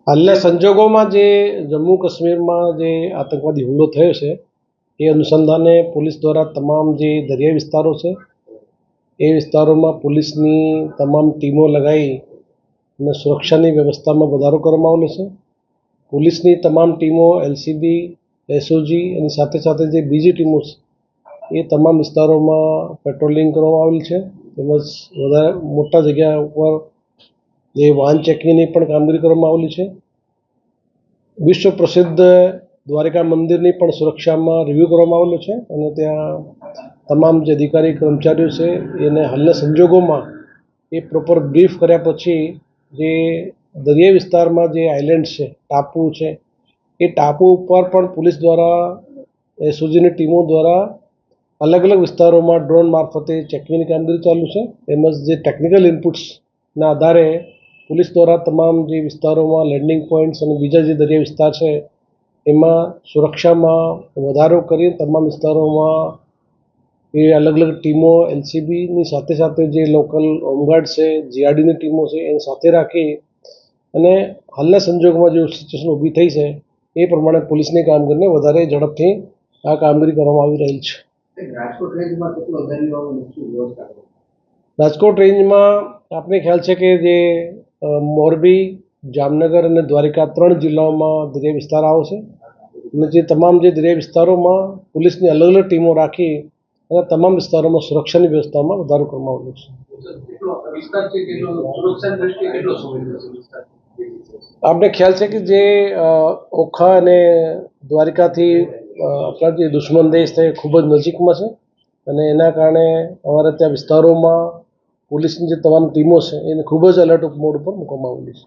હાલના સંજોગોમાં જે જમ્મુ કાશ્મીરમાં જે આતંકવાદી હુમલો થયો છે એ અનુસંધાને પોલીસ દ્વારા તમામ જે દરિયાઈ વિસ્તારો છે એ વિસ્તારોમાં પોલીસની તમામ ટીમો લગાવી અને સુરક્ષાની વ્યવસ્થામાં વધારો કરવામાં આવેલો છે. પોલીસની તમામ ટીમો એલસીબી, એસઓજી અને સાથે સાથે જે બીજી ટીમો છે એ તમામ વિસ્તારોમાં પેટ્રોલિંગ કરવામાં આવેલ છે. તેમજ વધારે મોટા જગ્યા ઉપર જે વાહન ચેકિંગની પણ કામગીરી કરવામાં આવેલી છે. વિશ્વ પ્રસિદ્ધ દ્વારિકા મંદિરની પણ સુરક્ષામાં રિવ્યૂ કરવામાં આવેલો છે અને ત્યાં તમામ જે અધિકારી કર્મચારીઓ છે એને હાલના સંજોગોમાં એ પ્રોપર બ્રીફ કર્યા પછી જે દરિયાઈ વિસ્તારમાં જે આઇલેન્ડ છે, ટાપુ છે, એ ટાપુ ઉપર પણ પોલીસ દ્વારા એસઓજીની ટીમો દ્વારા અલગ અલગ વિસ્તારોમાં ડ્રોન મારફતે ચેકિંગની કામગીરી ચાલુ છે. તેમજ જે ટેકનિકલ ઇનપુટ્સના આધારે પોલીસ દ્વારા તમામ જે વિસ્તારોમાં લેન્ડિંગ પોઈન્ટ્સ અને બીજા જે દરિયા વિસ્તાર છે એમાં સુરક્ષામાં વધારો કરી તમામ વિસ્તારોમાં એ અલગ અલગ ટીમો એલસીબીની સાથે સાથે જે લોકલ હોમગાર્ડ છે, જીઆરડીની ટીમો છે એને સાથે રાખી અને હાલના સંજોગોમાં જે સિચ્યુએશન ઊભી થઈ છે એ પ્રમાણે પોલીસની કામગીરીને વધારે ઝડપથી આ કામગીરી કરવામાં આવી રહી છે. રાજકોટ રેન્જમાં આપને ખ્યાલ છે કે જે મોરબી, જામનગર અને દ્વારિકા 3 જિલ્લાઓમાં દરિયાઈ વિસ્તાર આવે છે અને જે તમામ જે દરિયાઈ વિસ્તારોમાં પોલીસની અલગ અલગ ટીમો રાખી અને તમામ વિસ્તારોમાં સુરક્ષાની વ્યવસ્થામાં વધારો કરવામાં આવ્યો છે. આપને ખ્યાલ છે કે જે ઓખા અને દ્વારિકાથી આપણા જે દુશ્મન દેશ છે એ ખૂબ જ નજીકમાં છે અને એના કારણે અમારા ત્યાં વિસ્તારોમાં પોલીસની જે તમામ ટીમો છે એને ખૂબ જ એલર્ટ મોડ ઉપર મૂકવામાં આવેલી છે.